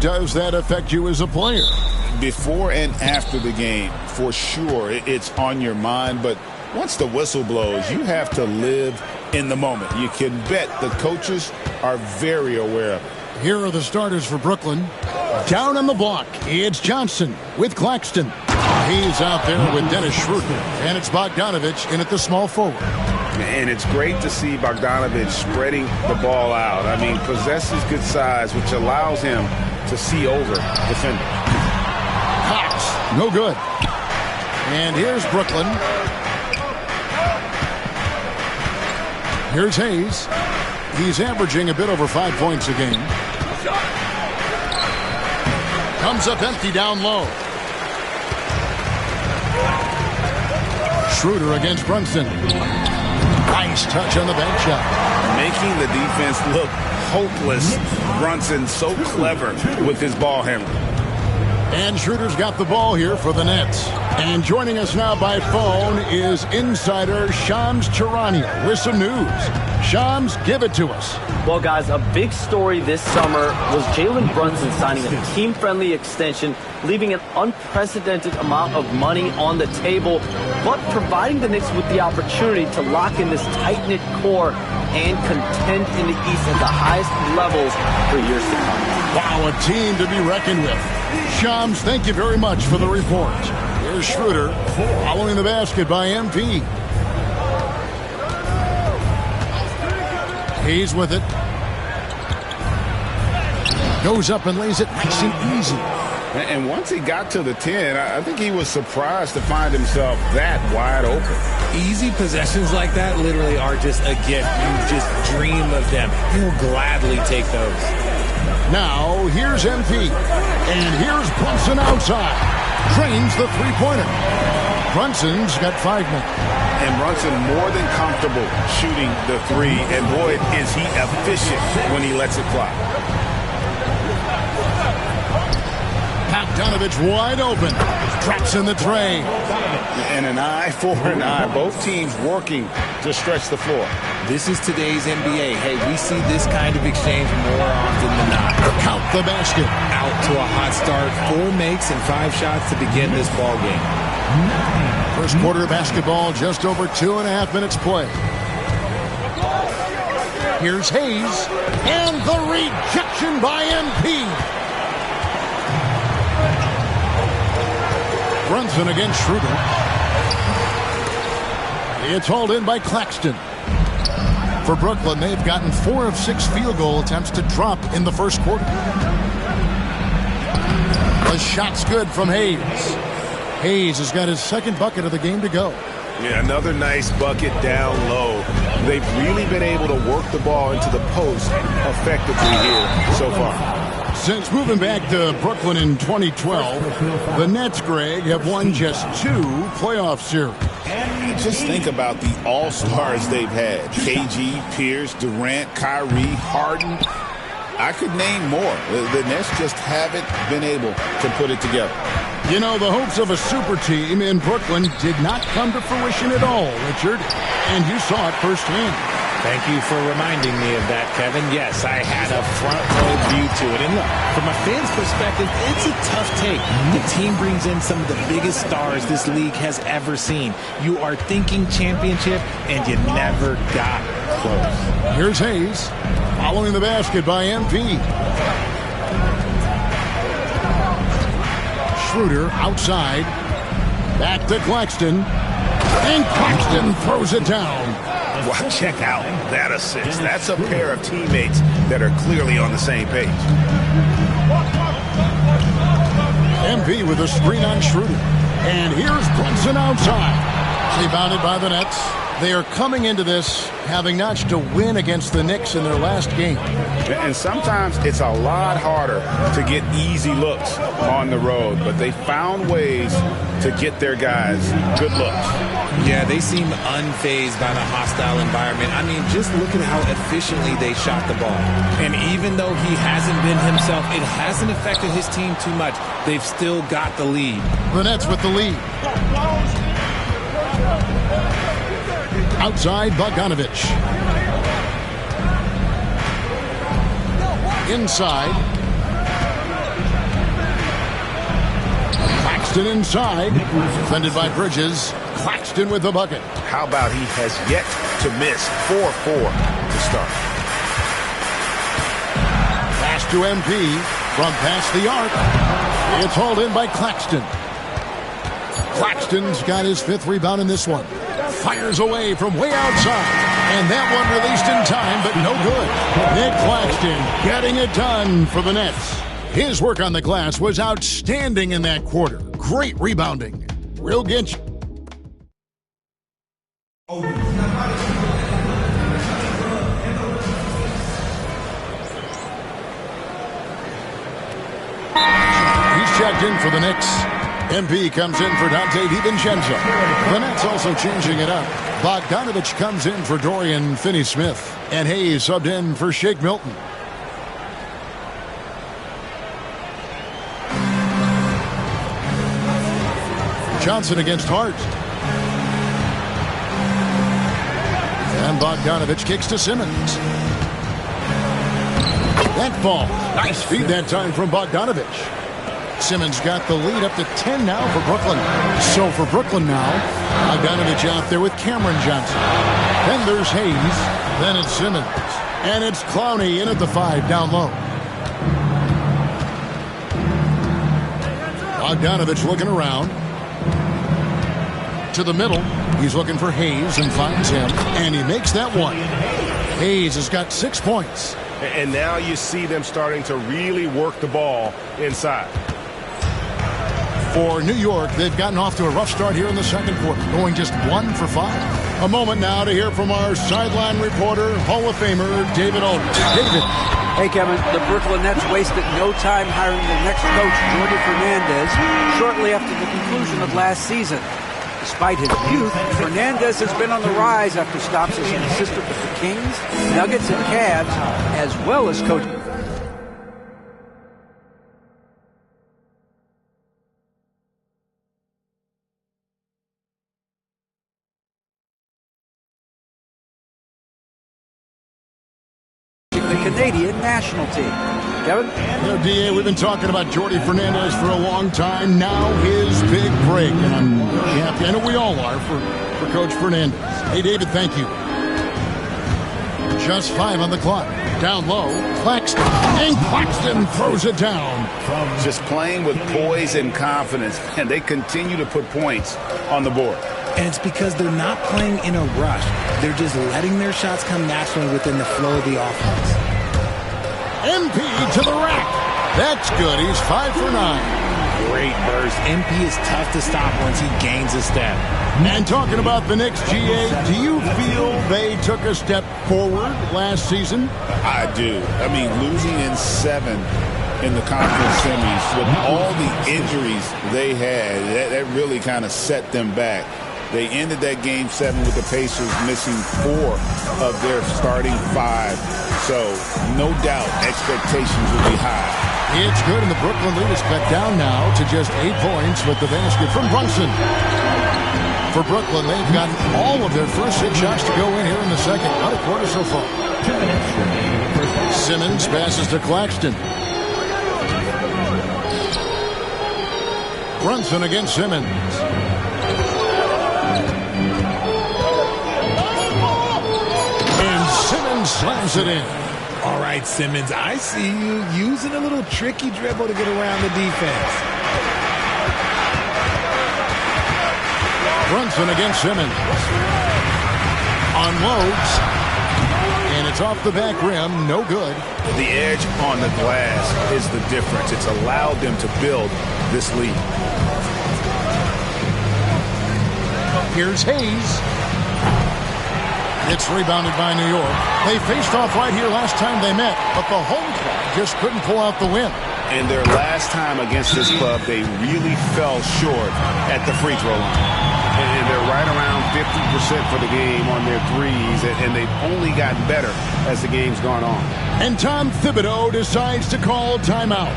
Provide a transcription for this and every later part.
does that affect you as a player? Before and after the game, for sure, it's on your mind. But once the whistle blows, you have to live in the moment. You can bet the coaches are very aware of it. Here are the starters for Brooklyn. Down on the block, it's Johnson with Claxton. He's out there with Dennis Schroeder. And it's Bogdanovich in at the small forward. And it's great to see Bogdanovich spreading the ball out. I mean, possesses good size, which allows him to see over defenders. Cox, no good. And here's Brooklyn. Here's Hayes. He's averaging a bit over 5 points a game. Comes up empty down low. Schroeder against Brunson. Nice touch on the bank shot. Making the defense look hopeless. Brunson so clever with his ball handling. And Schroeder's got the ball here for the Nets. And joining us now by phone is insider Shams Charania with some news. Shams, give it to us. Well, guys, a big story this summer was Jalen Brunson signing a team-friendly extension, leaving an unprecedented amount of money on the table, but providing the Knicks with the opportunity to lock in this tight-knit core and contend in the East at the highest levels for years to come. Wow, a team to be reckoned with. Shams, thank you very much for the report. Here's Schroeder following the basket by MP. He's with it. Goes up and lays it nice and easy. And once he got to the 10, I think he was surprised to find himself that wide open. Easy possessions like that literally are just a gift. You just dream of them. He'll gladly take those. Now, here's MP. And here's Brunson outside. Drains the three-pointer. Brunson's got 5 minutes. And Brunson more than comfortable shooting the three. And boy, is he efficient when he lets it fly. Bogdanovich wide open. Drops in the tray. And an eye for an eye. Both teams working to stretch the floor. This is today's NBA. Hey, we see this kind of exchange more often than not. Count the basket. Out to a hot start. 4 makes and 5 shots to begin this ball game. First quarter of basketball, just over 2.5 minutes play. Here's Hayes. And the rejection by MP. Brunson against Schroeder. It's hauled in by Claxton. For Brooklyn, they've gotten 4 of 6 field goal attempts to drop in the first quarter. The shot's good from Hayes. Hayes has got his second bucket of the game to go. Yeah, another nice bucket down low. They've really been able to work the ball into the post effectively here so far. Since moving back to Brooklyn in 2012, the Nets, Greg, have won just 2 playoff series. And just think about the all-stars they've had. KG, Pierce, Durant, Kyrie, Harden. I could name more. The Nets just haven't been able to put it together. You know, the hopes of a super team in Brooklyn did not come to fruition at all, Richard. And you saw it firsthand. Thank you for reminding me of that, Kevin. Yes, I had a front-row view to it. And look, from a fan's perspective, it's a tough take. The team brings in some of the biggest stars this league has ever seen. You are thinking championship, and you never got close. Here's Hayes, following the basket by MP. Schroeder outside. Back to Claxton. And Claxton throws it down. Wow, check out that assist. That's a pair of teammates that are clearly on the same page. MP with a screen on Schroeder. And here's Brunson outside. Rebounded by the Nets. They are coming into this having notched a win against the Knicks in their last game. And sometimes it's a lot harder to get easy looks on the road, but they found ways to get their guys good looks. Yeah, they seem unfazed by the hostile environment. I mean, just look at how efficiently they shot the ball. And even though he hasn't been himself, it hasn't affected his team too much. They've still got the lead. The Nets with the lead. Outside, Bogdanovich. Inside. Claxton inside. Defended by Bridges. Claxton with the bucket. How about he has yet to miss 4-4 to start. Pass to MP from past the arc. It's hauled in by Claxton. Claxton's got his 5th rebound in this one. Fires away from way outside. And that one released in time, but no good. Nick Claxton getting it done for the Nets. His work on the glass was outstanding in that quarter. Great rebounding. We'll get you. He's checked in for the Knicks. MP comes in for Dante DiVincenzo. The Nets also changing it up. Bogdanovich comes in for Dorian Finney-Smith. And Hayes subbed in for Shake Milton. Johnson against Hart. And Bogdanovich kicks to Simmons. That ball. Nice feed that time from Bogdanovich. Simmons got the lead up to 10 now for Brooklyn. So for Brooklyn now, Bogdanovich out there with Cameron Johnson. Then there's Hayes. Then it's Simmons. And it's Clowney in at the 5 down low. Bogdanovich looking around. To the middle. He's looking for Hayes and finds him. And he makes that one. Hayes has got 6 points. And now you see them starting to really work the ball inside. For New York, they've gotten off to a rough start here in the second quarter, going just 1 for 5. A moment now to hear from our sideline reporter, Hall of Famer David Aldridge. David. Hey, Kevin, the Brooklyn Nets wasted no time hiring their next coach, Jordi Fernandez, shortly after the conclusion of last season. Despite his youth, Fernandez has been on the rise after stops as an assistant with the Kings, Nuggets, and Cavs, as well as coaching. The Canadian national team. Kevin? You know, D.A., we've been talking about Jordi Fernandez for a long time. Now his big break. And I'm happy. I know we all are for Coach Fernandez. Hey, David, thank you. Just 5 on the clock. Down low, Claxton. And Claxton throws it down. Just playing with poise and confidence. And they continue to put points on the board. And it's because they're not playing in a rush. They're just letting their shots come naturally within the flow of the offense. MP to the rack. That's good. He's 5 for 9. Great burst. MP is tough to stop once he gains a step. And talking about the Knicks, GA, do you feel they took a step forward last season? I do. I mean, losing in 7 in the conference semis with all the injuries they had, that really kind of set them back. They ended that game 7 with the Pacers missing 4 of their starting 5. So, no doubt, expectations will be high. It's good, and the Brooklyn lead is cut down now to just 8 points with the basket from Brunson. For Brooklyn, they've gotten all of their first 6 shots to go in here in the second. What a quarter so far. Simmons passes to Claxton. Brunson against Simmons. Simmons slams it in. All right, Simmons, I see you using a little tricky dribble to get around the defense. Brunson against Simmons. Unloads. And it's off the back rim. No good. The edge on the glass is the difference. It's allowed them to build this lead. Here's Hayes. It's rebounded by New York. They faced off right here last time they met, but the home club just couldn't pull out the win. And their last time against this club, they really fell short at the free throw line. And they're right around 50% for the game on their threes, and they've only gotten better as the game's gone on. And Tom Thibodeau decides to call timeout,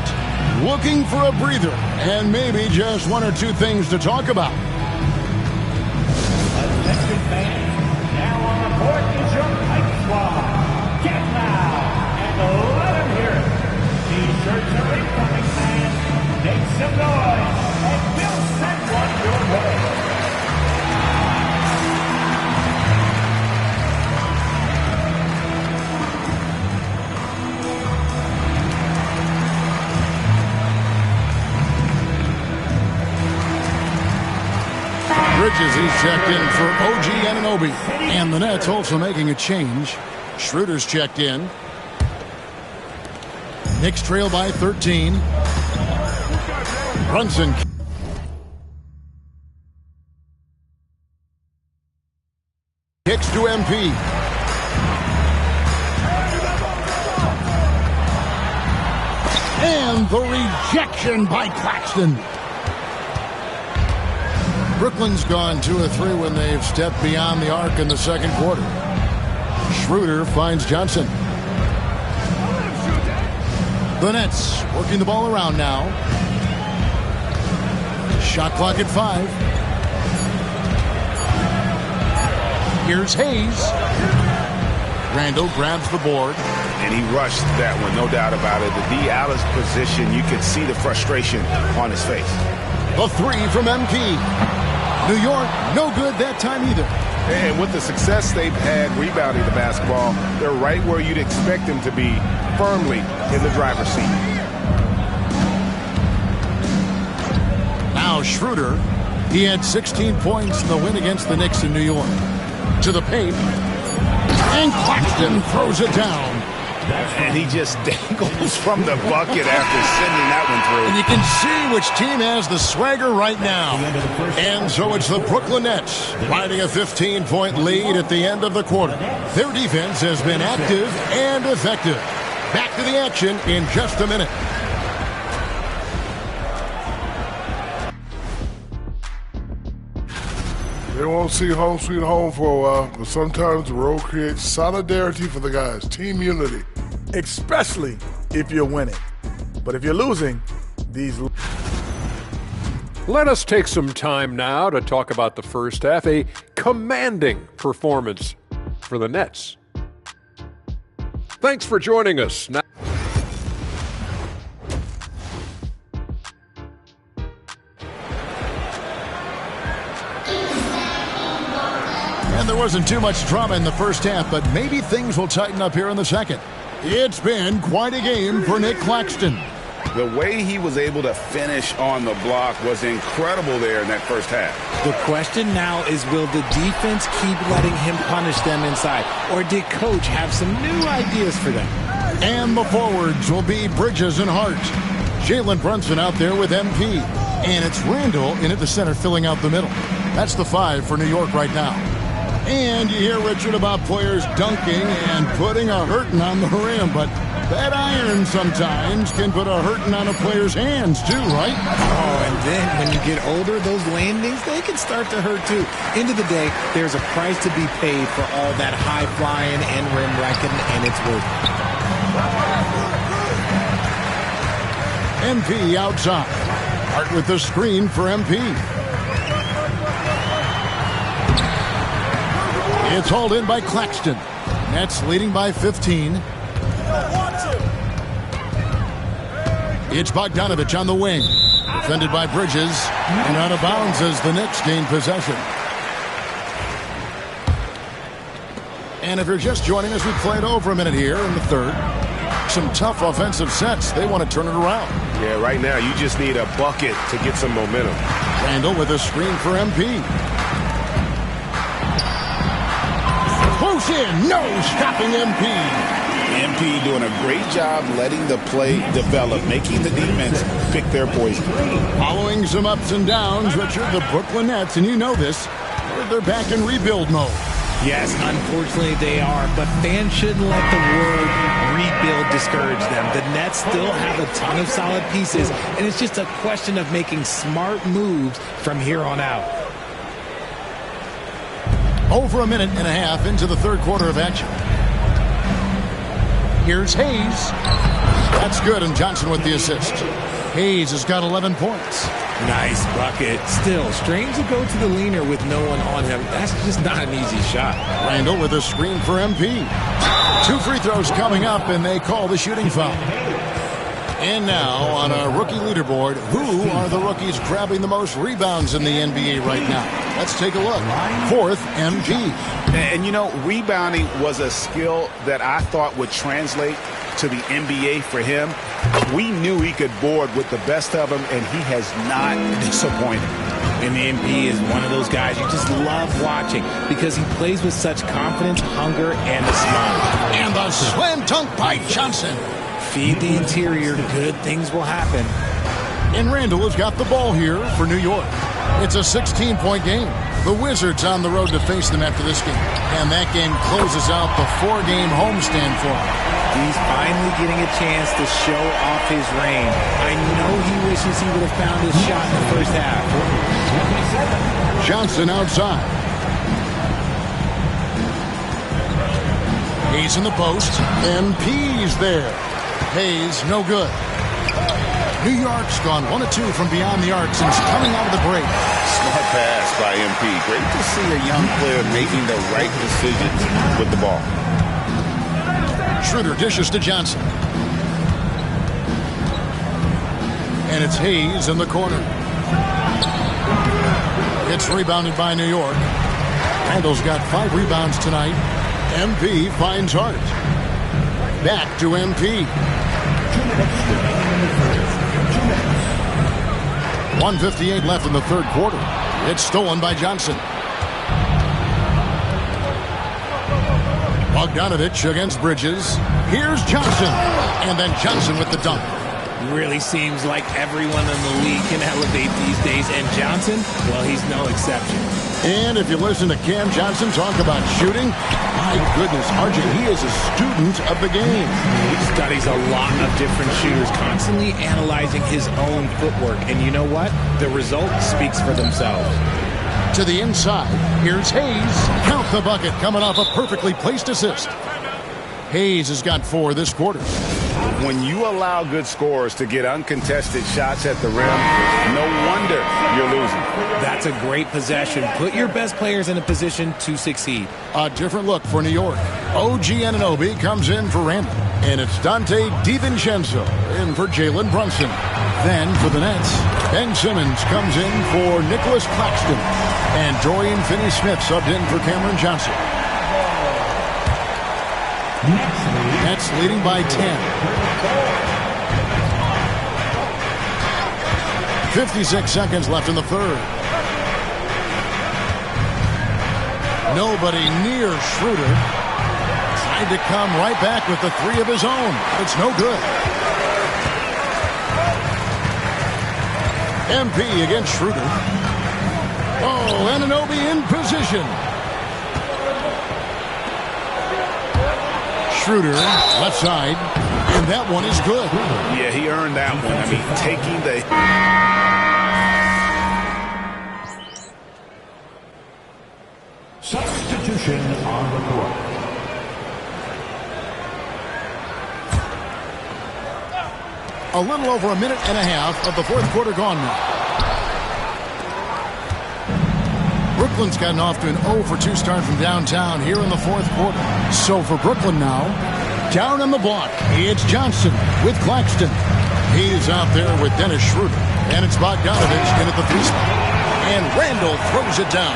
looking for a breather and maybe just 1 or 2 things to talk about. Attention fans. Now on the court is your Pipe Squad. Get loud and let them hear it. T-shirts are incoming, fans. Make some noise and build Bridges, he's checked in for OG Anunoby. And the Nets also making a change. Schroeder's checked in. Knicks trail by 13. Brunson. Kicks to MP. And the rejection by Claxton. Brooklyn's gone 2 of 3 when they've stepped beyond the arc in the second quarter. Schroeder finds Johnson. The Nets working the ball around now. Shot clock at 5. Here's Hayes. Randall grabs the board. And he rushed that one, no doubt about it. The D. Allen's position, you could see the frustration on his face. The 3 from MP. New York, no good that time either. And with the success they've had rebounding the basketball, they're right where you'd expect them to be, firmly in the driver's seat. Now Schroeder, he had 16 points in the win against the Knicks in New York. To the paint, and Claxton throws it down. And he just dangles from the bucket after sending that one through. And you can see which team has the swagger right now. And so it's the Brooklyn Nets riding a 15-point lead at the end of the quarter. Their defense has been active and effective. Back to the action in just a minute. They won't see home sweet home for a while, but sometimes the road creates solidarity for the guys, team unity. Especially if you're winning. But if you're losing, these... Let us take some time now to talk about the first half, a commanding performance for the Nets. Thanks for joining us. Now and there wasn't too much drama in the first half, but maybe things will tighten up here in the second. It's been quite a game for Nick Claxton. The way he was able to finish on the block was incredible there in that first half. The question now is, will the defense keep letting him punish them inside? Or did Coach have some new ideas for them? And the forwards will be Bridges and Hart. Jalen Brunson out there with MP. And it's Randall in at the center filling out the middle. That's the 5 for New York right now. And you hear, Richard, about players dunking and putting a hurting on the rim, but that iron sometimes can put a hurting on a player's hands too, right? Oh, and then when you get older, those landings, they can start to hurt too. End of the day, there's a price to be paid for all that high flying and rim wrecking, and it's worth it. it. MP outside. Hart with the screen for MP. It's hauled in by Claxton. Nets leading by 15. It's Bogdanovich on the wing. Defended by Bridges. And out of bounds as the Knicks gain possession. And if you're just joining us, we played over a minute here in the third. Some tough offensive sets. They want to turn it around. Yeah, right now you just need a bucket to get some momentum. Randall with a screen for MP. Close in, no stopping MP. MP doing a great job letting the play develop, making the defense pick their poison. Following some ups and downs, Richard, the Brooklyn Nets, and you know this, they're back in rebuild mode. Yes, unfortunately they are, but fans shouldn't let the word rebuild discourage them. The Nets still have a ton of solid pieces, and it's just a question of making smart moves from here on out. Over a minute and a half into the third quarter of action. Here's Hayes. That's good, and Johnson with the assist. Hayes has got 11 points. Nice bucket. Still, strange to go to the leaner with no one on him. That's just not an easy shot. Randall with a screen for MP. 2 free throws coming up, and they call the shooting foul. And now, on our rookie leaderboard, who are the rookies grabbing the most rebounds in the NBA right now? Let's take a look. 4th, MP. And you know, rebounding was a skill that I thought would translate to the NBA for him. We knew he could board with the best of them, and he has not disappointed. And MP is one of those guys you just love watching because he plays with such confidence, hunger, and a smile. And the slam dunk by Johnson. Feed the interior, good things will happen. And Randall has got the ball here for New York. It's a 16-point game. The Wizards on the road to face them after this game. And that game closes out the 4-game homestand for him. He's finally getting a chance to show off his reign. I know he wishes he would have found his shot in the first half. Johnson outside. Hayes in the post. MP's there. Hayes, no good. New York's gone 1 of 2 from beyond the arc since coming out of the break. Smart pass by MP. Great to see a young player making the right decisions with the ball. Schroeder dishes to Johnson. And it's Hayes in the corner. It's rebounded by New York. Randall's got 5 rebounds tonight. MP finds Hart. Back to MP. 1:58 left in the third quarter. It's stolen by Johnson. Bogdanovich against Bridges. Here's Johnson. And then Johnson with the dunk. Really seems like everyone in the league can elevate these days. And Johnson, well, he's no exception. And if you listen to Cam Johnson talk about shooting, my goodness, RJ, he is a student of the game. He studies a lot of different shooters, constantly analyzing his own footwork. And you know what? The result speaks for themselves. To the inside, here's Hayes. Count the bucket, coming off a perfectly placed assist. Hayes has got 4 this quarter. When you allow good scorers to get uncontested shots at the rim, no wonder you're losing. That's a great possession. Put your best players in a position to succeed. A different look for New York. OG Anunoby comes in for Randall. And it's Dante DiVincenzo in for Jalen Brunson. Then for the Nets, Ben Simmons comes in for Nicholas Claxton. And Dorian Finney-Smith subbed in for Cameron Johnson. Nets leading by 10. 56 seconds left in the third. Nobody near Schroeder. Tried to come right back with the 3 of his own. It's no good. MP against Schroeder. Oh, Anunoby in position. Schroeder, left side, and that one is good. Yeah, he earned that one. I mean, taking the... Substitution on the court. A little over a minute and a half of the fourth quarter gone now. Brooklyn's gotten off to an 0 for 2 start from downtown here in the fourth quarter. So for Brooklyn now, down on the block, it's Johnson with Claxton. He's out there with Dennis Schroeder. And it's Bogdanovich in at the 3 spot. And Randall throws it down.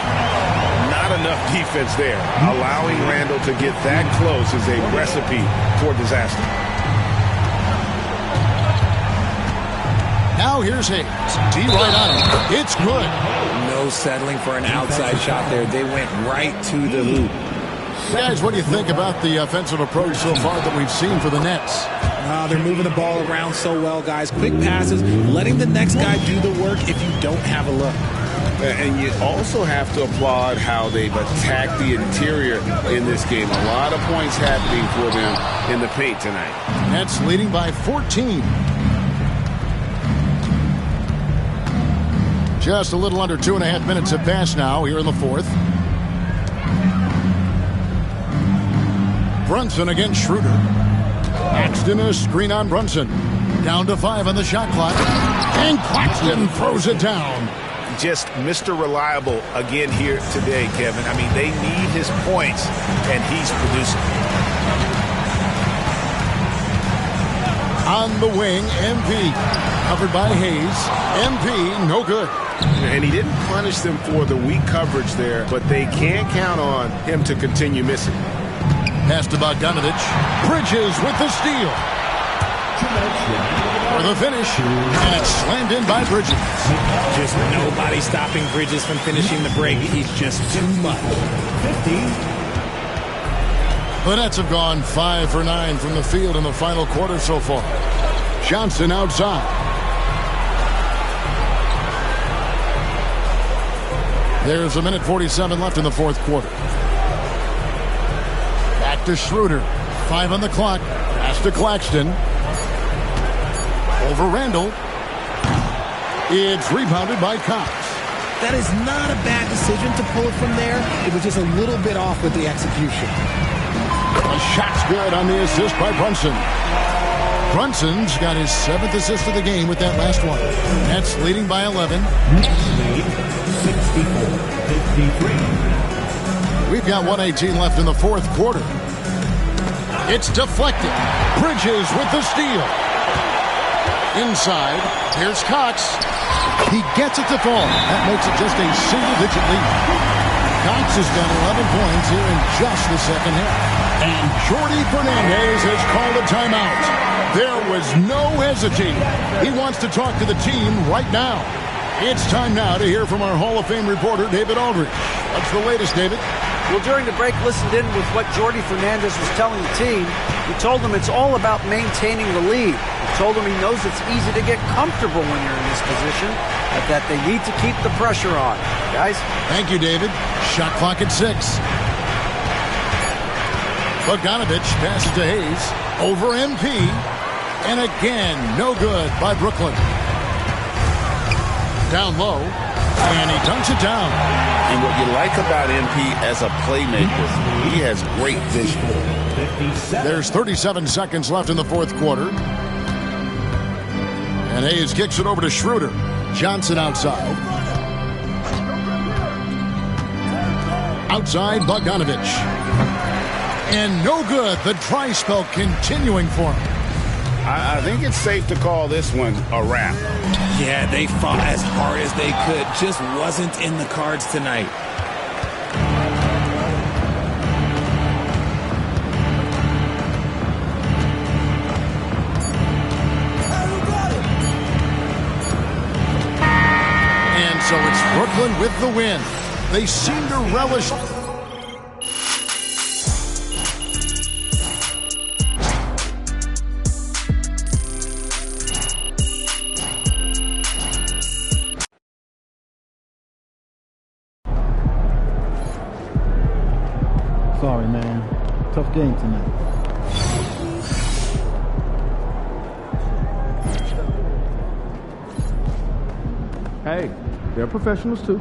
Not enough defense there. Allowing Randall to get that close is a recipe for disaster. Now here's Hayes. D right on him. It's good. No settling for an outside shot there. They went right to the hoop. Guys, what do you think about the offensive approach so far that we've seen for the Nets? They're moving the ball around so well, guys. Quick passes, letting the next guy do the work if you don't have a look. And you also have to applaud how they've attacked the interior in this game. A lot of points happening for them in the paint tonight. Nets leading by 14. Just a little under 2.5 minutes have passed now here in the fourth. Brunson against Schroeder. Claxton a screen on Brunson. Down to 5 on the shot clock. And Claxton throws it down. Just Mr. Reliable again here today, Kevin. I mean, they need his points, and he's producing. On the wing, MP. Covered by Hayes. MP, no good. And he didn't punish them for the weak coverage there, but they can't count on him to continue missing. Pass to Bogdanovich. Bridges with the steal. for the finish, and it's slammed in by Bridges. Just nobody stopping Bridges from finishing the break. He's just too much. 50. The Nets have gone 5 for 9 from the field in the final quarter so far. Johnson outside. There's a minute 47 left in the fourth quarter. Back to Schroeder. 5 on the clock. Pass to Claxton. Over Randall. It's rebounded by Cox. That is not a bad decision to pull it from there. It was just a little bit off with the execution. A shot's good on the assist by Brunson. Brunson's got his 7th assist of the game with that last one. Nets leading by 11. Nets lead 64-53. We've got 1:18 left in the fourth quarter. It's deflected. Bridges with the steal. Inside, here's Cox. He gets it to fall. That makes it just a single-digit lead. Cox has got 11 points here in just the second half. And Jordi Fernandez has called a timeout. There was no hesitating. He wants to talk to the team right now. It's time now to hear from our Hall of Fame reporter, David Aldridge. What's the latest, David? Well, during the break, listened in with what Jordi Fernandez was telling the team. He told them it's all about maintaining the lead. He told them he knows it's easy to get comfortable when you're in this position, but that they need to keep the pressure on. Guys? Thank you, David. Shot clock at 6. Bogdanovich passes to Hayes. Over MP. And again, no good by Brooklyn. Down low. And he dunks it down. And what you like about MP as a playmaker, he has great vision. There's 37 seconds left in the fourth quarter. And Hayes kicks it over to Schroeder. Johnson outside. Outside, Bogdanovich. And no good. The dry spell continuing for him. I think it's safe to call this one a wrap. Yeah, they fought as hard as they could. Just wasn't in the cards tonight. And so it's Brooklyn with the win. They seem to relish. Sorry, man. Tough game tonight. Hey, they're professionals too.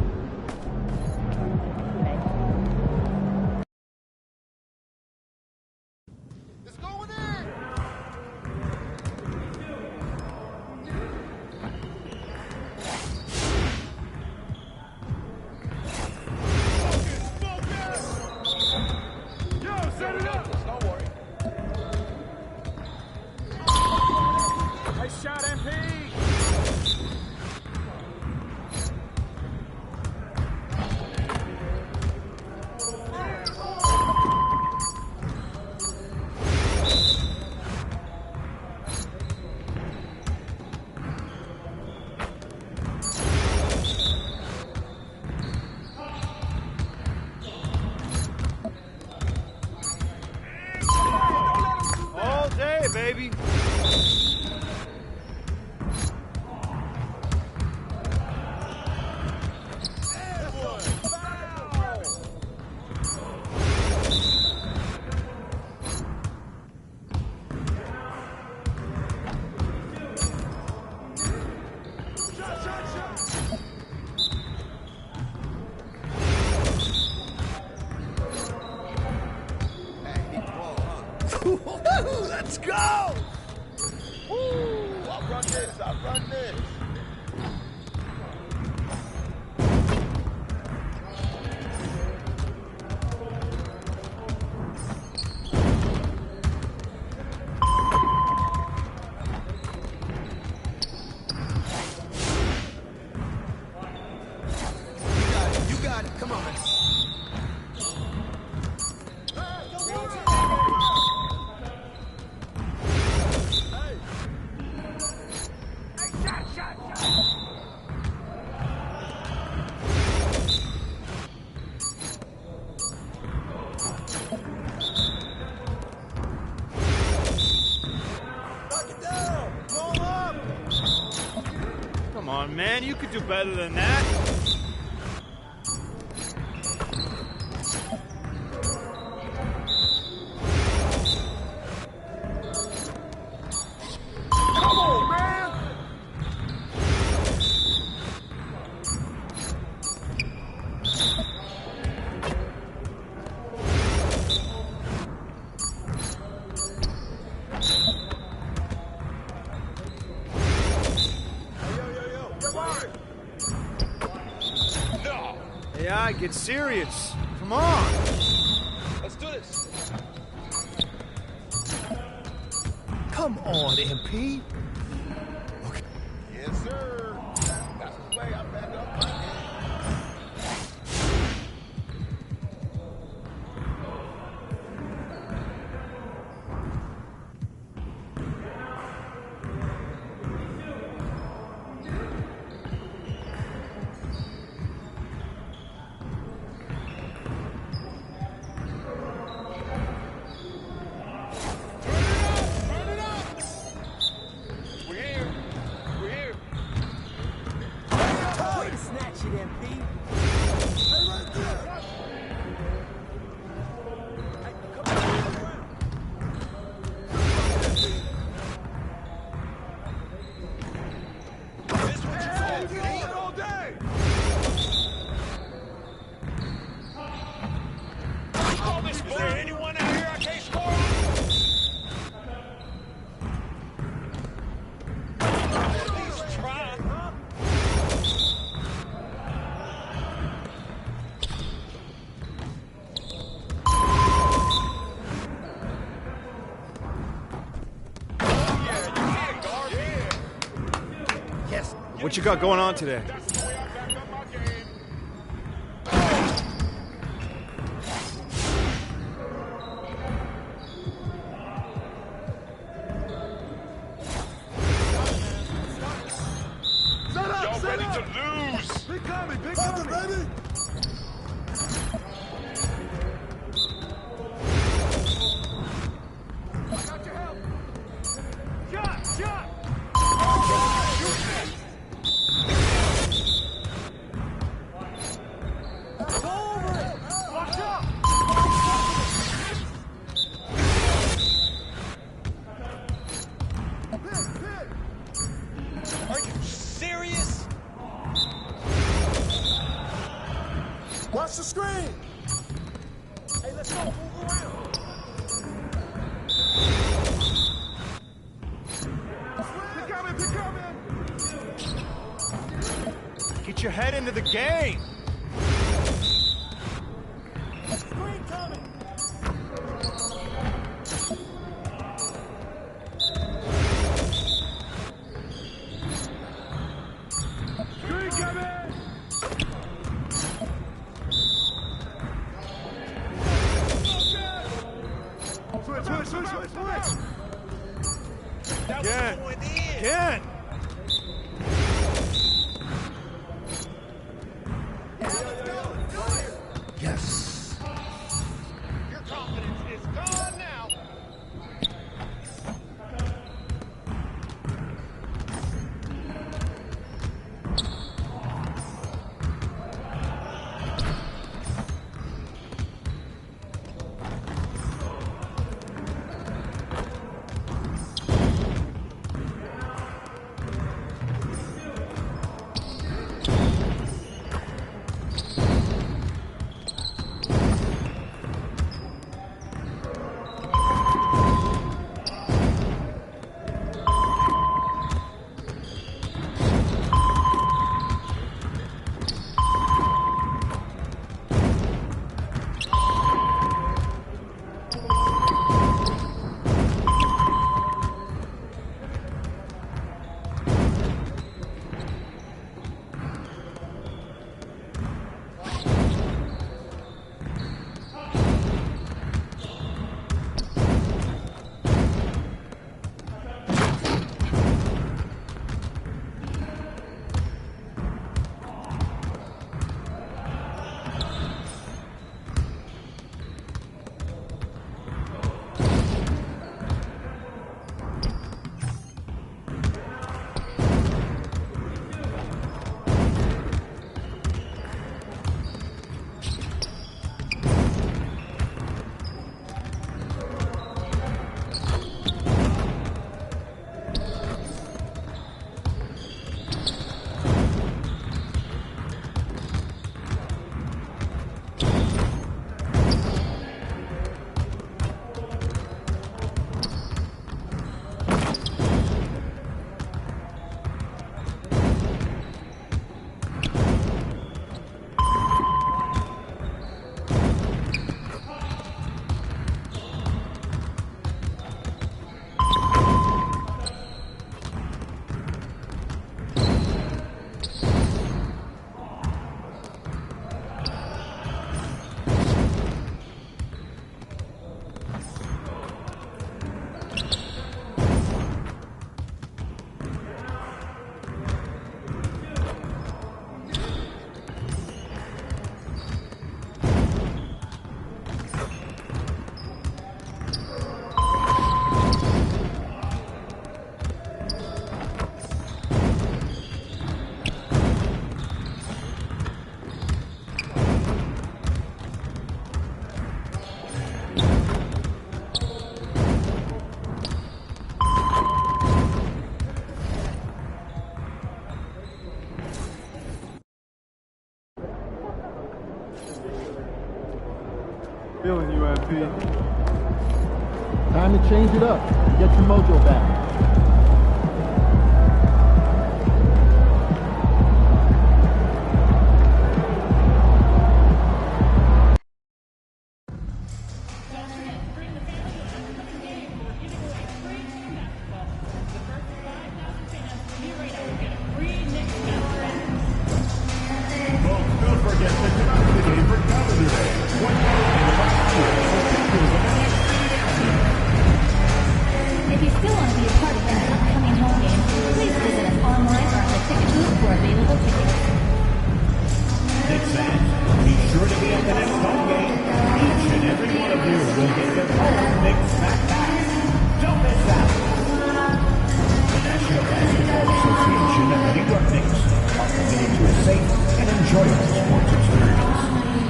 Baby. Let's go! Come on, man. You could do better than that. Yeah, get serious. Come on. Let's do this. Come on, MP. Okay. Yes, sir. That's the play. I'm back up. Is there anyone out here I can't score on? At least try. Yes. What you got going on today? Watch the screen. Hey, let's go. Move around. Pick coming. Get your head into the game. Screen coming. Screen coming. Switch. Again. Feeling you, MP. Time to change it up. Get your mojo back. If you still want to be a part of an upcoming home game, please visit us online or at the ticket booth for available tickets. Knicks fans, be sure to be at the next home game. Each and every one of you will get your home Knicks backpack. Don't miss out. The National Basketball Association and the New York Knicks are committed to a safe and enjoyable sports experience.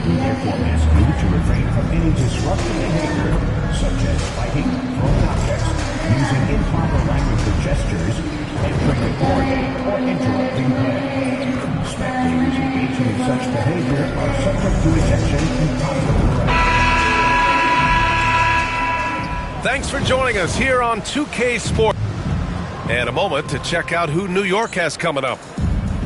We therefore ask you to refrain from any disruptive behavior, such as fighting, throwing objects, using improper language or gestures, entering the core game, or interrupting play. Spectators engaging in such behavior are subject to ejection and possible arrest. Thanks for joining us here on 2K Sports. And a moment to check out who New York has coming up.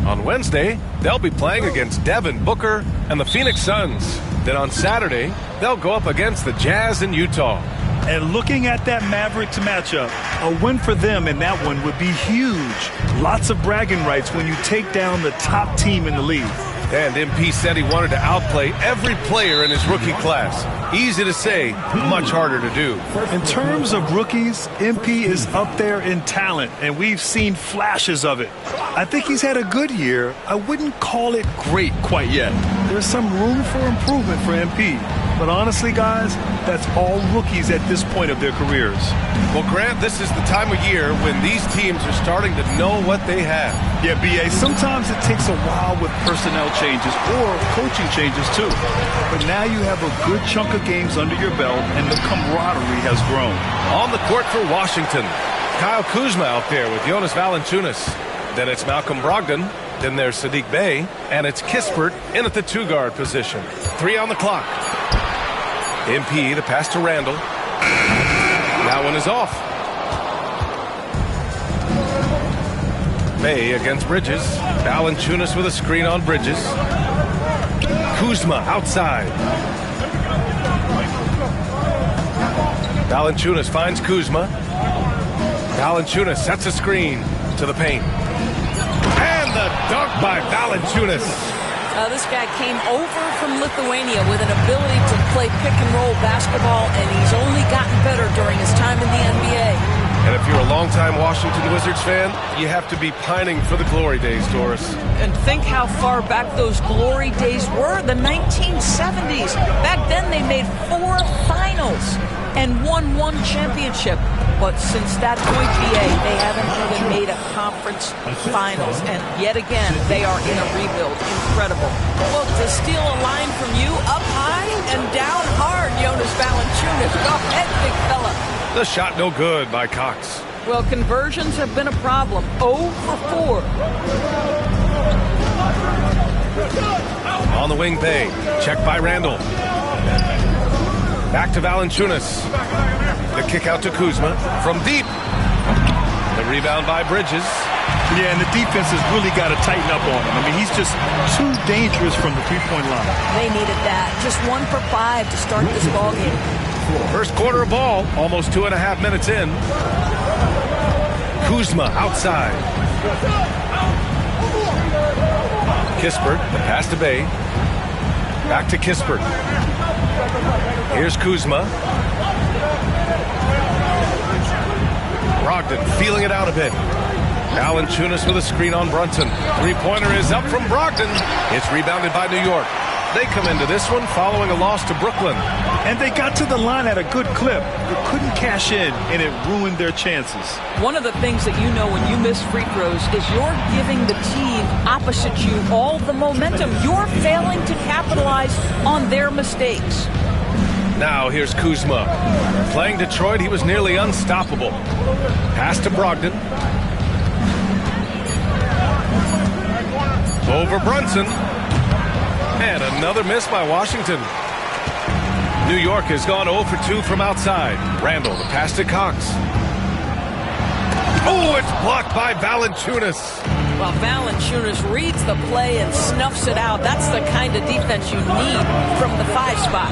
On Wednesday, they'll be playing against Devin Booker and the Phoenix Suns. Then on Saturday, they'll go up against the Jazz in Utah. And looking at that Mavericks matchup, a win for them in that one would be huge. Lots of bragging rights when you take down the top team in the league. And MP said he wanted to outplay every player in his rookie class. Easy to say, much harder to do. In terms of rookies, MP is up there in talent, and we've seen flashes of it. I think he's had a good year. I wouldn't call it great quite yet. There's some room for improvement for MP. But honestly, guys, that's all rookies at this point of their careers. Well, Grant, this is the time of year when these teams are starting to know what they have. Yeah, B.A., sometimes it takes a while with personnel changes or coaching changes, too. But now you have a good chunk of games under your belt, and the camaraderie has grown. On the court for Washington, Kyle Kuzma out there with Jonas Valanciunas. Then it's Malcolm Brogdon. Then there's Sadiq Bey. And it's Kispert in at the two-guard position. 3 on the clock. MP, the pass to Randall. That one is off. Bey against Bridges. Valanciunas with a screen on Bridges. Kuzma outside. Valanciunas finds Kuzma. Valanciunas sets a screen to the paint. And the dunk by Valanciunas. This guy came over from Lithuania with an ability to play pick-and-roll basketball, and he's only gotten better during his time in the NBA. And if you're a longtime Washington Wizards fan, you have to be pining for the glory days, Doris. And think how far back those glory days were, the 1970s. Back then, they made 4 finals and won 1 championship. But since that point, BA, they haven't even made a conference finals. And yet again, they are in a rebuild. Incredible. Well, to steal a line from you, up high and down hard, Jonas Valanciunas. Go ahead, big fella. The shot no good by Cox. Well, conversions have been a problem. 0 for 4. On the wing, Bey. Check by Randall. Back to Valanciunas. The kick out to Kuzma from deep. The rebound by Bridges. Yeah, and the defense has really got to tighten up on him. I mean, he's just too dangerous from the three-point line. They needed that. Just 1 for 5 to start this ballgame. First quarter of ball, almost 2.5 minutes in. Kuzma outside. Kispert, the pass to Bey. Back to Kispert. Here's Kuzma. Brogdon feeling it out a bit. Valanciunas with a screen on Brunson. Three-pointer is up from Brogdon. It's rebounded by New York. They come into this one following a loss to Brooklyn. And they got to the line at a good clip, but couldn't cash in, and it ruined their chances. One of the things that you know when you miss free throws is you're giving the team opposite you all the momentum. You're failing to capitalize on their mistakes. Now here's Kuzma. Playing Detroit, he was nearly unstoppable. Pass to Brogdon. Over Brunson. And another miss by Washington. New York has gone 0 for 2 from outside. Randall, the pass to Cox. Oh, it's blocked by Valanciunas. Well, Valanciunas reads the play and snuffs it out. That's the kind of defense you need from the 5 spot.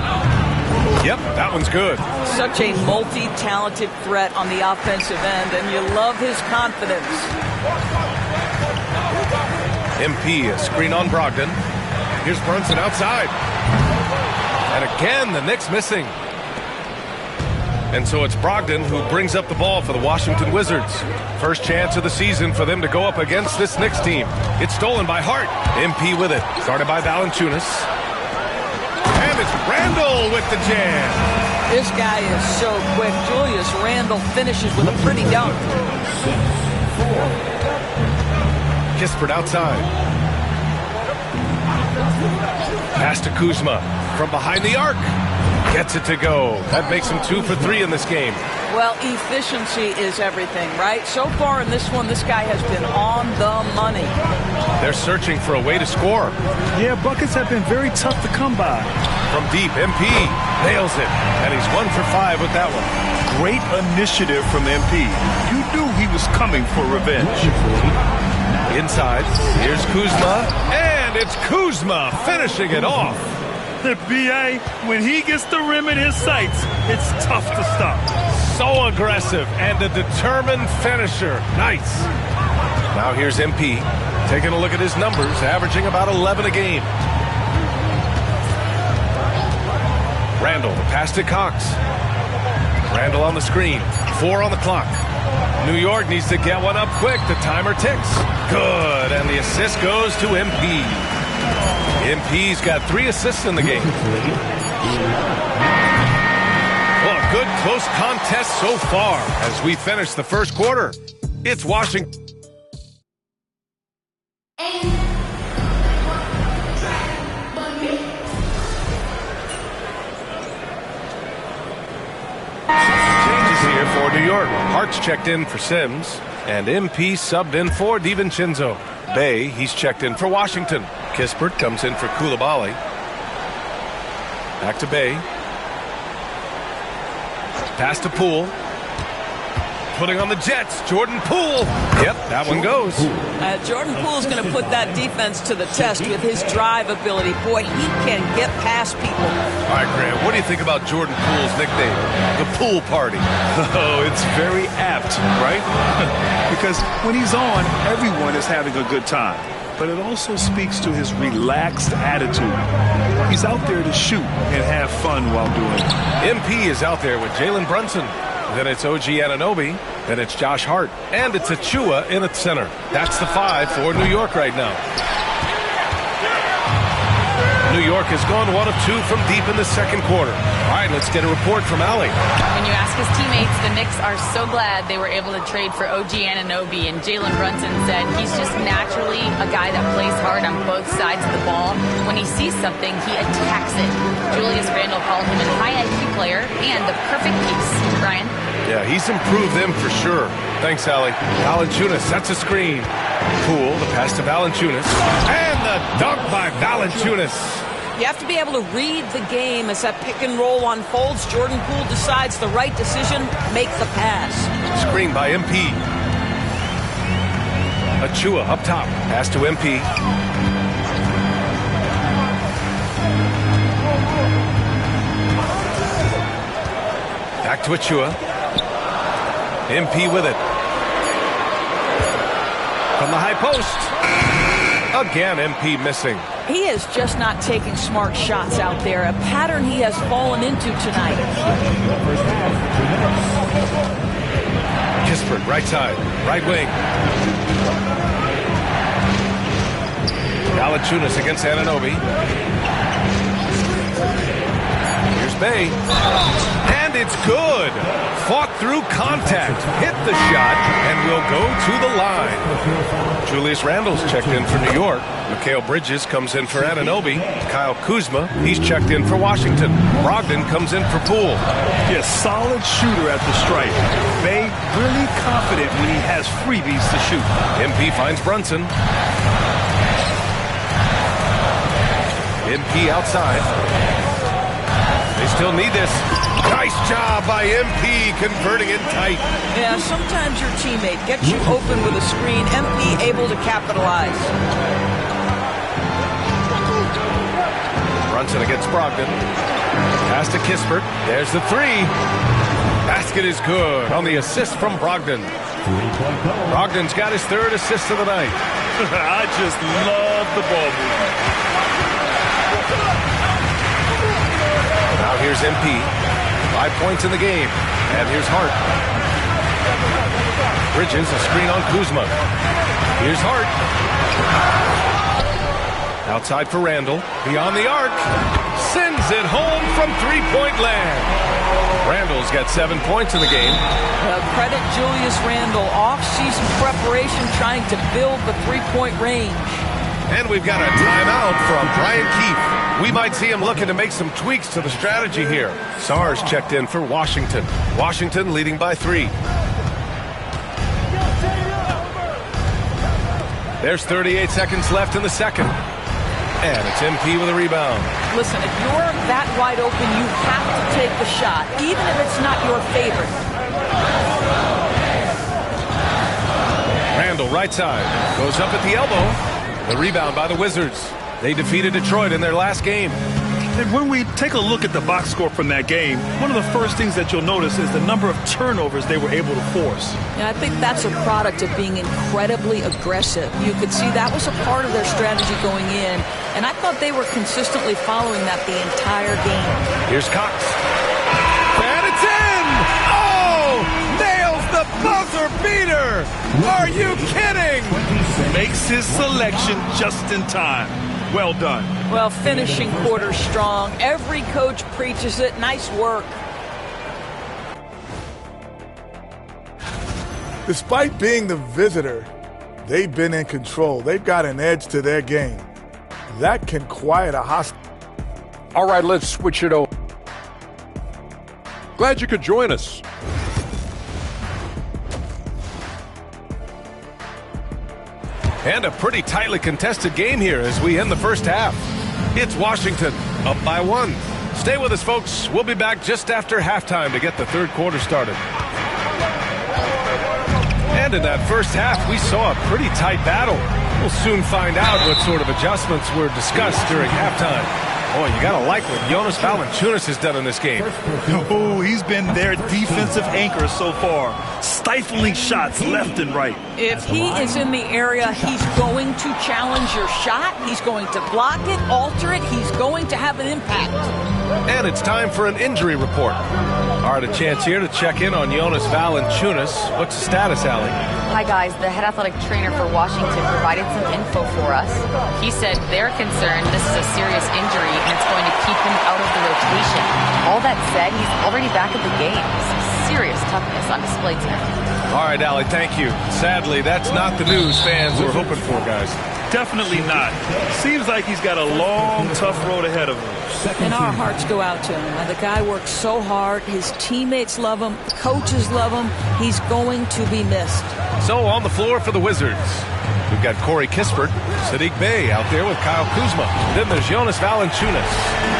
Yep, that one's good. Such a multi-talented threat on the offensive end, and you love his confidence. MP, a screen on Brogdon. Here's Brunson outside. And again, the Knicks missing. And so it's Brogdon who brings up the ball for the Washington Wizards. First chance of the season for them to go up against this Knicks team. It's stolen by Hart. MP with it. Started by Valanciunas. And it's Randall with the jam. This guy is so quick. Julius Randle finishes with a pretty dunk. Kispert outside. Pass to Kuzma from behind the arc. Gets it to go. That makes him 2 for 3 in this game. Well, efficiency is everything, right? So far in this one, this guy has been on the money. They're searching for a way to score. Yeah, buckets have been very tough to come by. From deep, MP nails it. And he's 1 for 5 with that one. Great initiative from MP. You knew he was coming for revenge. Inside, here's Kuzma. And it's Kuzma finishing it off. The BA, when he gets the rim in his sights, it's tough to stop. So aggressive and a determined finisher. Nice. Now here's MP, taking a look at his numbers, averaging about 11 a game. Randall, the pass to Cox. Randall on the screen, 4 on the clock. New York needs to get one up quick. The timer ticks. Good, and the assist goes to MP. MP's got 3 assists in the game. Well, a good close contest so far as we finish the first quarter. It's Washington. Changes here for New York. Hart's checked in for Sims, and MP subbed in for DiVincenzo. Bay, he's checked in for Washington. Kispert comes in for Koulibaly. Back to Bay. Pass to Poole. Putting on the Jets, Jordan Poole. Yep, that one goes. Jordan Poole's going to put that defense to the test with his drive ability. Boy, he can get past people. All right, Graham, what do you think about Jordan Poole's nickname, the Pool Party? Oh, it's very apt, right? Because when he's on, everyone is having a good time. But it also speaks to his relaxed attitude. He's out there to shoot and have fun while doing it. MP is out there with Jalen Brunson. Then it's OG Anunoby. Then it's Josh Hart. And it's Achua in at center. That's the 5 for New York right now. New York has gone 1 of 2 from deep in the second quarter. All right, let's get a report from Allie. When you ask his teammates, the Knicks are so glad they were able to trade for OG Anunoby, and Jalen Brunson said he's just naturally a guy that plays hard on both sides of the ball. When he sees something, he attacks it. Julius Randle called him a high IQ player and the perfect piece. Brian? Yeah, he's improved them for sure. Thanks, Allie. Valanciunas sets a screen. Poole, the pass to Valanciunas. And the dunk by Valanciunas. You have to be able to read the game as that pick and roll unfolds. Jordan Poole decides the right decision, make the pass. Screen by MP. Achua up top. Pass to MP. Back to Achua. MP with it. From the high post. Again, MP missing. He is just not taking smart shots out there, a pattern he has fallen into tonight. Kispert, right side, right wing. Valanciunas against Anunoby. Here's Bay. And it's good. Fought through contact, hit the shot, and will go to the line. Julius Randle's checked in for New York. Mikal Bridges comes in for Anunoby. Kyle Kuzma, he's checked in for Washington. Brogdon comes in for Poole. Yes, solid shooter at the stripe. Bay really confident when he has freebies to shoot. MP finds Brunson. MP outside. They still need this. Nice job by MP converting it tight. Yeah, sometimes your teammate gets you open with a screen. MP able to capitalize. Brunson against Brogdon. Pass to Kispert. There's the three. Basket is good on the assist from Brogdon. Brogdon's got his third assist of the night. I just love the ball movement. Now here's MP. 5 points in the game. And here's Hart. Bridges, a screen on Kuzma. Here's Hart. Outside for Randall. Beyond the arc. Sends it home from three-point land. Randall's got 7 points in the game. Credit Julius Randle. Off-season preparation trying to build the three-point range. And we've got a timeout from Brian Keefe. We might see him looking to make some tweaks to the strategy here. Sars checked in for Washington. Washington leading by 3. There's 38 seconds left in the second. And it's MP with a rebound. Listen, if you're that wide open, you have to take the shot, even if it's not your favorite. Randall, right side, goes up at the elbow. The rebound by the Wizards. They defeated Detroit in their last game. And when we take a look at the box score from that game, one of the first things that you'll notice is the number of turnovers they were able to force. And I think that's a product of being incredibly aggressive. You could see that was a part of their strategy going in, and I thought they were consistently following that the entire game. Here's Cox. And it's in! Oh! Nails the buzzer beater! Are you kidding? Makes his selection just in time. Well done. Well, finishing quarter strong. Every coach preaches it. Nice work. Despite being the visitor, they've been in control. They've got an edge to their game. That can quiet a hostile. All right, let's switch it over. Glad you could join us. And a pretty tightly contested game here as we end the first half. It's Washington up by 1. Stay with us, folks. We'll be back just after halftime to get the third quarter started. And in that first half, we saw a pretty tight battle. We'll soon find out what sort of adjustments were discussed during halftime. Boy, you got to like what Jonas Valanciunas has done in this game. Oh, he's been their defensive anchor so far. Stifling shots left and right. If he is in the area, he's going to challenge your shot. He's going to block it, alter it. He's going to have an impact. And it's time for an injury report. All right, a chance here to check in on Jonas Valanciunas. What's the status, Allie? Hi, guys. The head athletic trainer for Washington provided some info for us. He said they're concerned this is a serious injury and it's going to keep him out of the rotation. All that said, he's already back at the game. Some serious toughness on display tonight. All right, Allie, thank you. Sadly, that's not the news fans were hoping for, guys. Definitely not. Seems like he's got a long, tough road ahead of him. And our hearts go out to him. The guy works so hard. His teammates love him. The coaches love him. He's going to be missed. So on the floor for the Wizards, we've got Corey Kispert, Saddiq Bey out there with Kyle Kuzma. Then there's Jonas Valanciunas.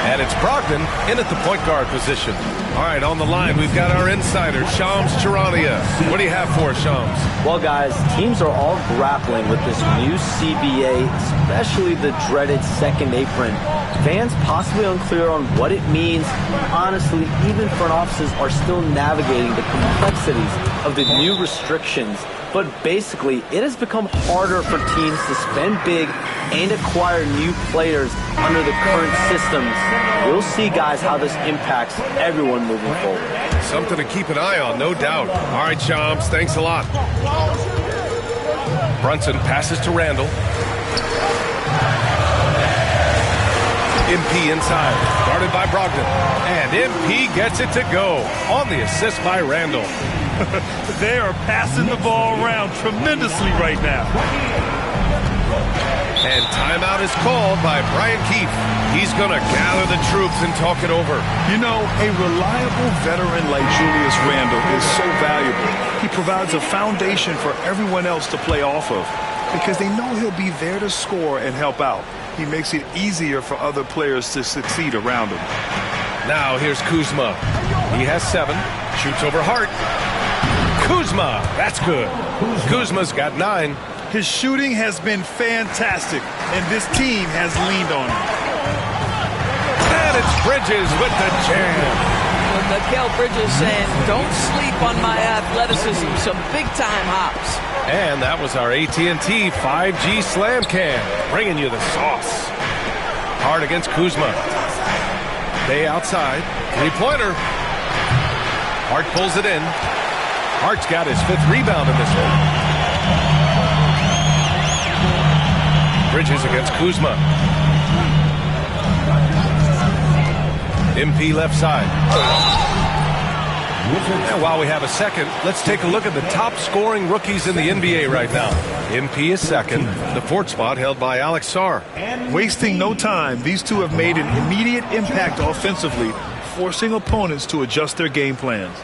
And it's Brogdon in at the point guard position. All right, on the line, we've got our insider, Shams Charania. What do you have for us, Shams? Well, guys, teams are all grappling with this new CBA, especially the dreaded second apron. Fans possibly unclear on what it means. Honestly, even front offices are still navigating the complexities of the new restrictions. But basically, it has become harder for teams to spend big and acquire new players under the current systems. We'll see, guys, how this impacts everyone moving forward. Something to keep an eye on, no doubt. All right, Shams, thanks a lot. Brunson passes to Randall. MP inside, guarded by Brogdon. And MP gets it to go on the assist by Randall. They are passing the ball around tremendously right now. And timeout is called by Brian Keefe. He's going to gather the troops and talk it over. You know, a reliable veteran like Julius Randle is so valuable. He provides a foundation for everyone else to play off of because they know he'll be there to score and help out. He makes it easier for other players to succeed around him. Now here's Kuzma. He has 7. Shoots over Hart. Kuzma, that's good. Kuzma's got 9. His shooting has been fantastic, and this team has leaned on him. And it's Bridges with the jam. Well, Mikal Bridges saying, don't sleep on my athleticism, some big-time hops. And that was our AT&T 5G Slam Cam, bringing you the sauce. Hart against Kuzma. Bay outside. 3-pointer. Hart pulls it in. Hart's got his 5th rebound in this one. Bridges against Kuzma. MP left side. And while we have a second, let's take a look at the top scoring rookies in the NBA right now. MP is second. The 4th spot held by Alex Sarr. Wasting no time, these two have made an immediate impact offensively, forcing opponents to adjust their game plans.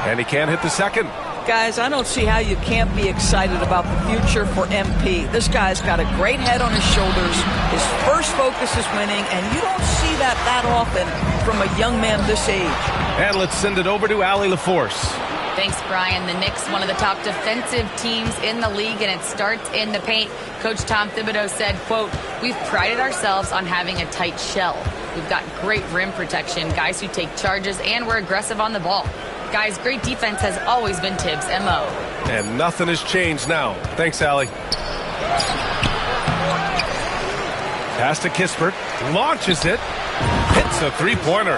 And he can't hit the second. Guys, I don't see how you can't be excited about the future for MP. This guy's got a great head on his shoulders. His first focus is winning, and you don't see that often from a young man this age. And let's send it over to Allie LaForce. Thanks, Brian. The Knicks, one of the top defensive teams in the league, and it starts in the paint. Coach Tom Thibodeau said, quote, "We've prided ourselves on having a tight shell. We've got great rim protection, guys who take charges, and we're aggressive on the ball. Guys, great defense has always been Tibbs' MO." And nothing has changed now. Thanks, Allie. Pass to Kispert. Launches it. Hits a 3-pointer.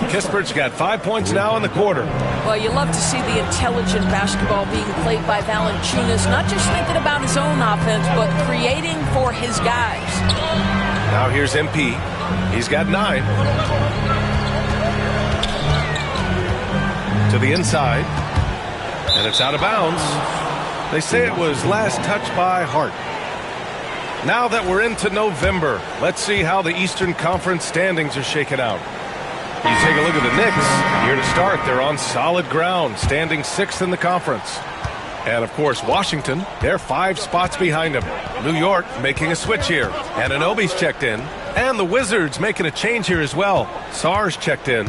Kispert's got 5 points now in the quarter. Well, you love to see the intelligent basketball being played by Valanciunas, not just thinking about his own offense, but creating for his guys. Now here's MP. He's got 9. To the inside. And it's out of bounds. They say it was last touched by Hart. Now that we're into November, let's see how the Eastern Conference standings are shaken out. You take a look at the Knicks. Here to start, they're on solid ground, standing 6th in the conference. And, of course, Washington, they're 5 spots behind them. New York making a switch here. Anunoby's checked in. And the Wizards making a change here as well. Sarr's checked in.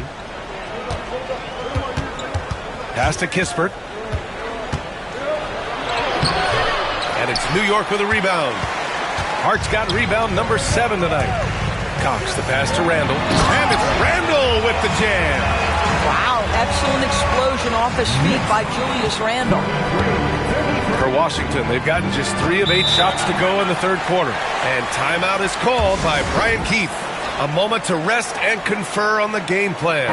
Pass to Kispert. And it's New York with a rebound. Hart's got rebound number 7 tonight. Cox the pass to Randall. And it's Randall with the jam. Wow, excellent explosion off his feet by Julius Randall. For Washington, they've gotten just 3 of 8 shots to go in the 3rd quarter. And timeout is called by Brian Keith. A moment to rest and confer on the game plan.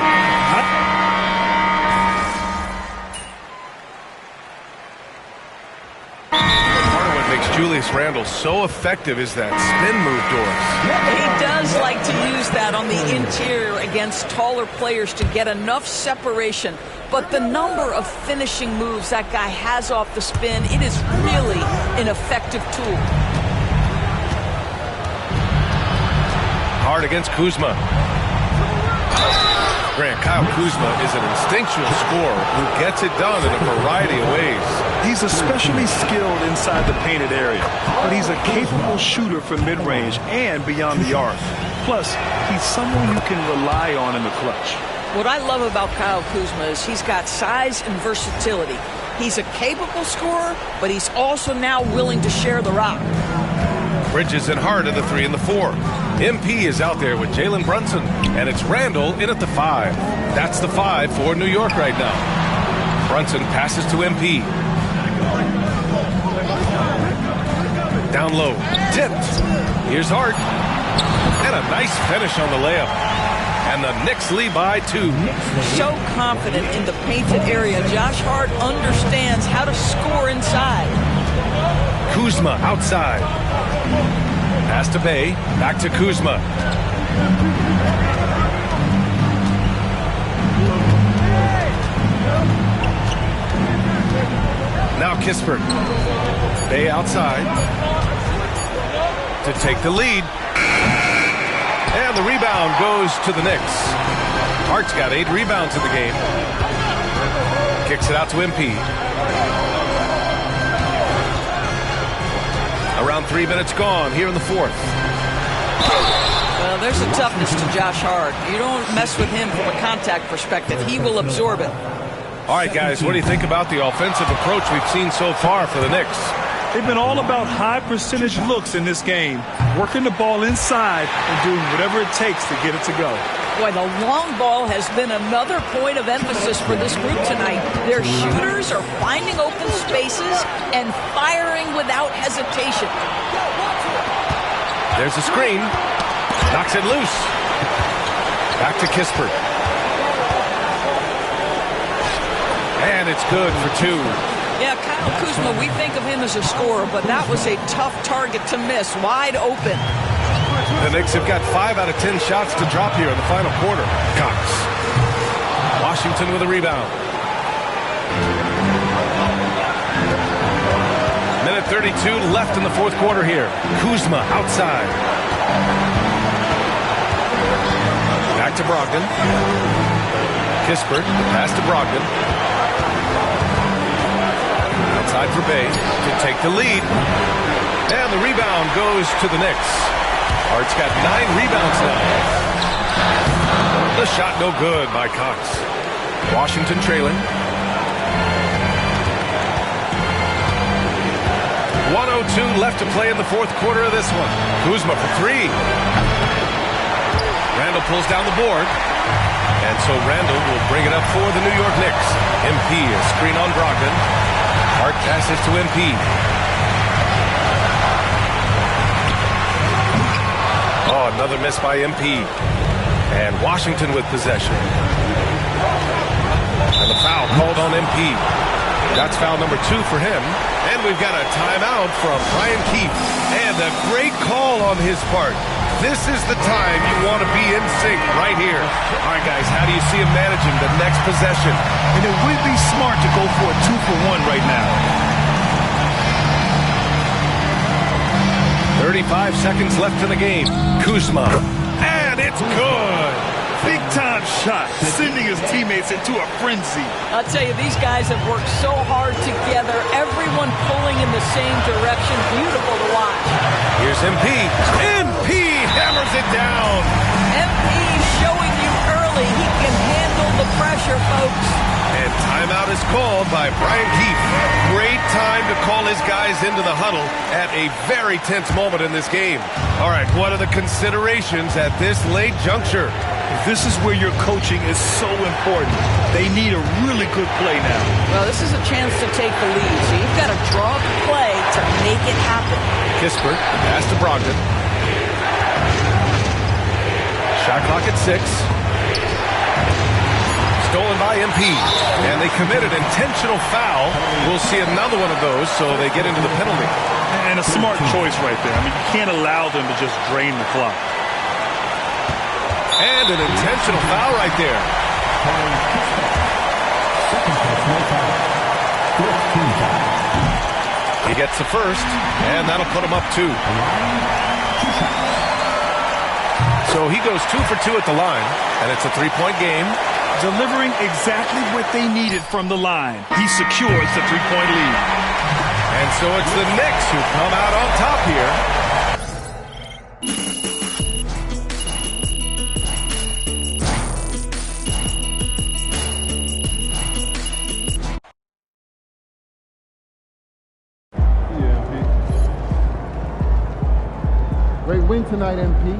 Julius Randle so effective is that spin move, Doris. He does like to use that on the interior against taller players to get enough separation. But the number of finishing moves that guy has off the spin, it is really an effective tool. Hard against Kuzma. Grant, Kyle Kuzma is an instinctual scorer who gets it done in a variety of ways. He's especially skilled inside the painted area, but he's a capable shooter from mid-range and beyond the arc. Plus, he's someone you can rely on in the clutch. What I love about Kyle Kuzma is he's got size and versatility. He's a capable scorer, but he's also now willing to share the rock. Bridges and Hart at the 3 and the 4. MP is out there with Jalen Brunson, and it's Randall in at the 5. That's the 5 for New York right now. Brunson passes to MP. Down low, tipped. Here's Hart. And a nice finish on the layup. And the Knicks lead by 2. So confident in the painted area. Josh Hart understands how to score inside. Kuzma outside. Pass to Bay. Back to Kuzma. Now Kispert. Bay outside. To take the lead. And the rebound goes to the Knicks. Hart's got 8 rebounds in the game. Kicks it out to MP. Around 3 minutes gone here in the 4th. Well, there's a toughness to Josh Hart. You don't mess with him from a contact perspective. He will absorb it. All right, guys, what do you think about the offensive approach we've seen so far for the Knicks? They've been all about high percentage looks in this game, working the ball inside and doing whatever it takes to get it to go. Boy, the long ball has been another point of emphasis for this group tonight. Their shooters are finding open spaces and firing without hesitation. There's a screen. Knocks it loose. Back to Kispert. And it's good for 2. Yeah, Kyle Kuzma, we think of him as a scorer, but that was a tough target to miss. Wide open. The Knicks have got 5 out of 10 shots to drop here in the final quarter. Cox. Washington with a rebound. Minute 32 left in the fourth quarter here. Kuzma outside. Back to Brogdon. Kispert, pass to Brogdon. Outside for Bay to take the lead. And the rebound goes to the Knicks. Hart's got 9 rebounds now. The shot no good by Cox. Washington trailing. 1:02 left to play in the fourth quarter of this one. Kuzma for 3. Randall pulls down the board. And so Randall will bring it up for the New York Knicks. MP, a screen on Brogdon. Hart passes to MP. Oh, another miss by MP. And Washington with possession. And the foul called on MP. That's foul number 2 for him. And we've got a timeout from Brian Keefe. And a great call on his part. This is the time you want to be in sync right here. All right, guys, how do you see him managing the next possession? And it would be smart to go for a 2-for-1 right now. 35 seconds left in the game. Kuzma. And it's good. Big-time shot, sending his teammates into a frenzy. I'll tell you, these guys have worked so hard together, everyone pulling in the same direction. Beautiful to watch. Here's MP. MP hammers it down. MP showing you early he can handle the pressure, folks. And timeout is called by Brian Keefe. Great time to call his guys into the huddle at a very tense moment in this game. All right, what are the considerations at this late juncture? This is where your coaching is so important. They need a really good play now. Well, this is a chance to take the lead, so you've got to draw the play to make it happen. Kispert, pass to Brogdon. Shot clock at 6. Stolen by MP. And they committed intentional foul. We'll see another one of those, so they get into the penalty. And a smart choice right there. I mean, you can't allow them to just drain the clock. And an intentional foul right there. He gets the first, and that'll put him up 2. So he goes 2 for 2 at the line, and it's a 3-point game. Delivering exactly what they needed from the line. He secures the 3-point lead. And so it's the Knicks who come out on top here. Great win tonight, MP.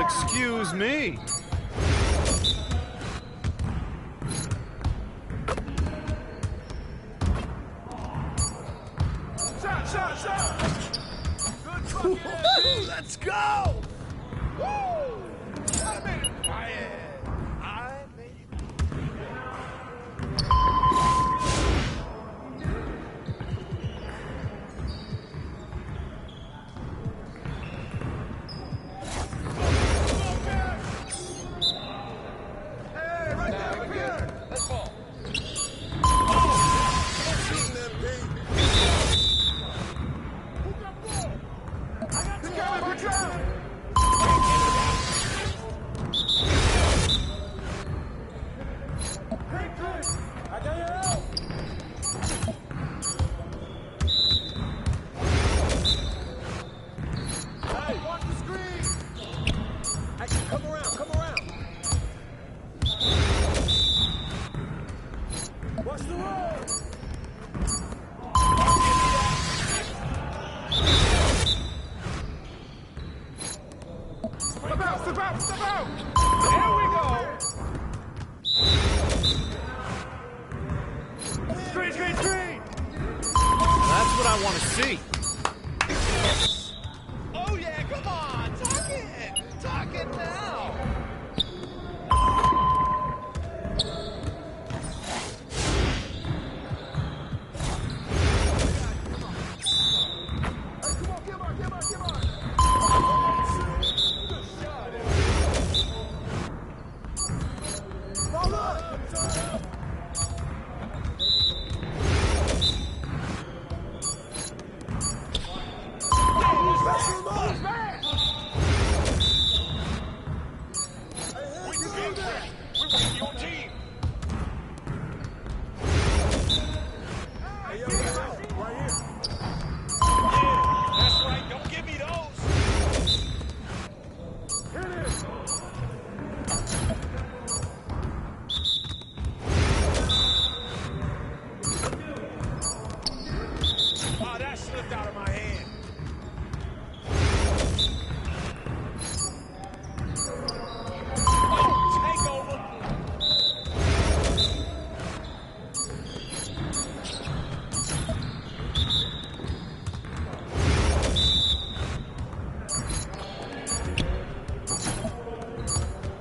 excuse me. Let's go! Woo! I made it quiet. I made it. Hey, right there, right here. Let's go. Step out! There we go! Screen! That's what I want to see. Oh yeah, come on! Talk it now!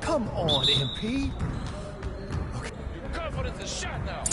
Come on, MP. Confidence is shot now.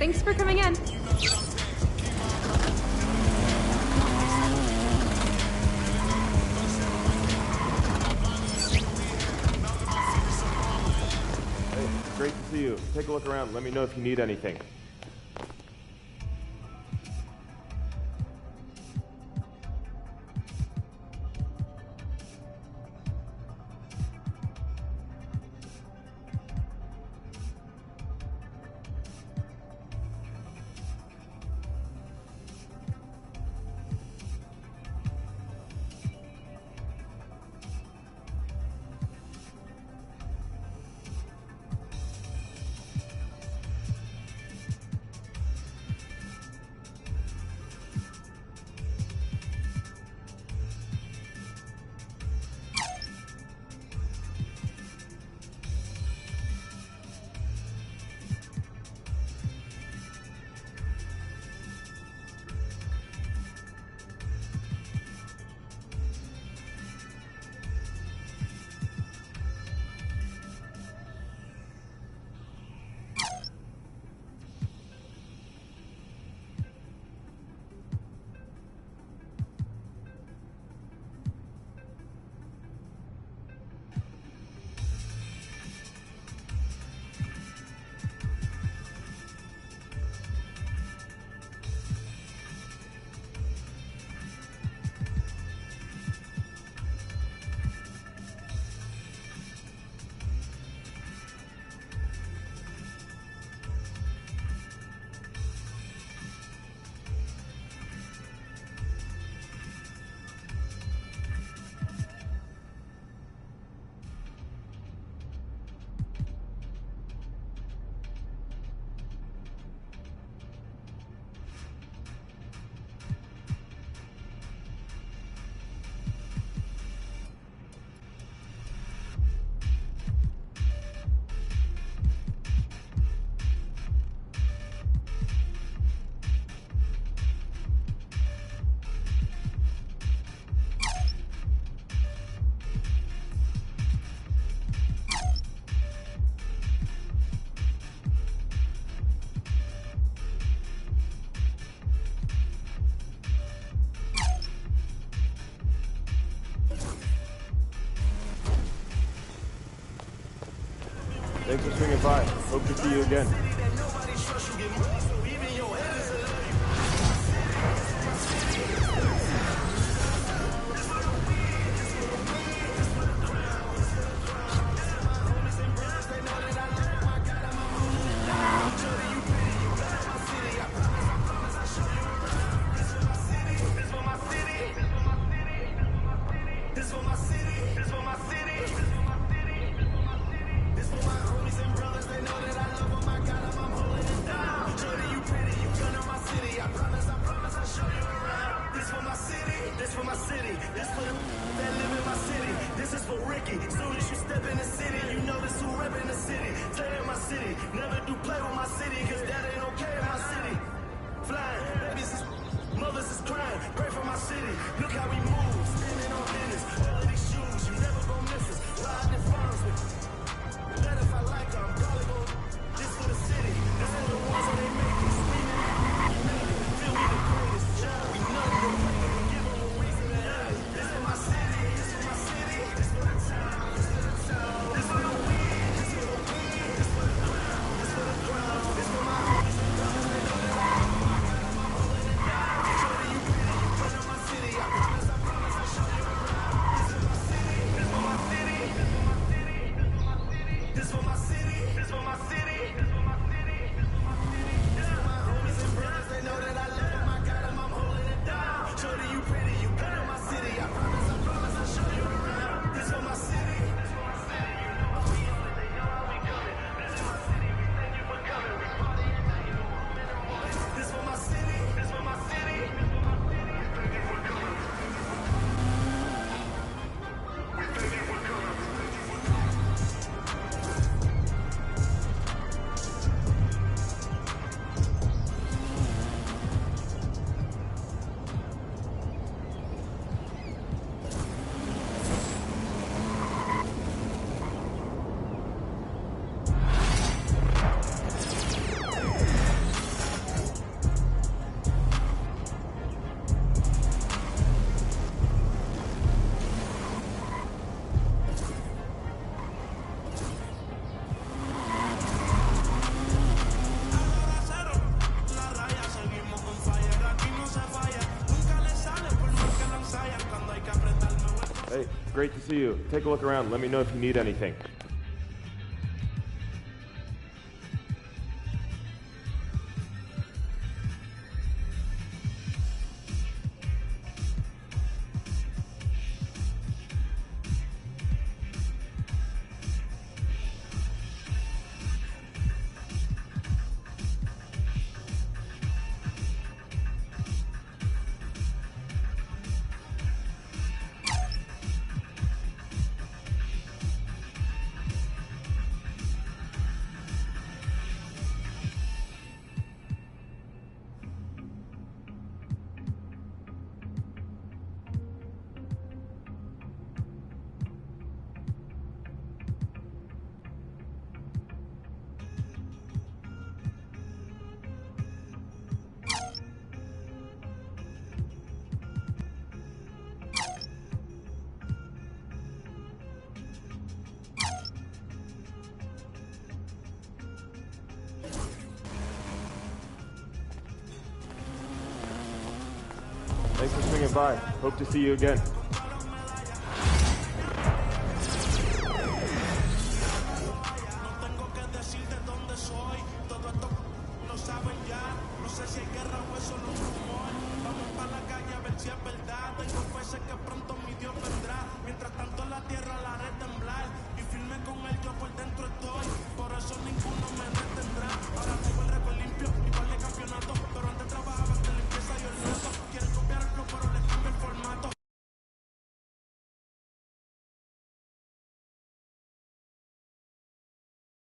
Thanks for coming in. Hey, great to see you. Take a look around. Let me know if you need anything. Thanks for swinging by. Hope to see you again. Great to see you. Take a look around. Let me know if you need anything. Thanks for swinging by. Hope to see you again.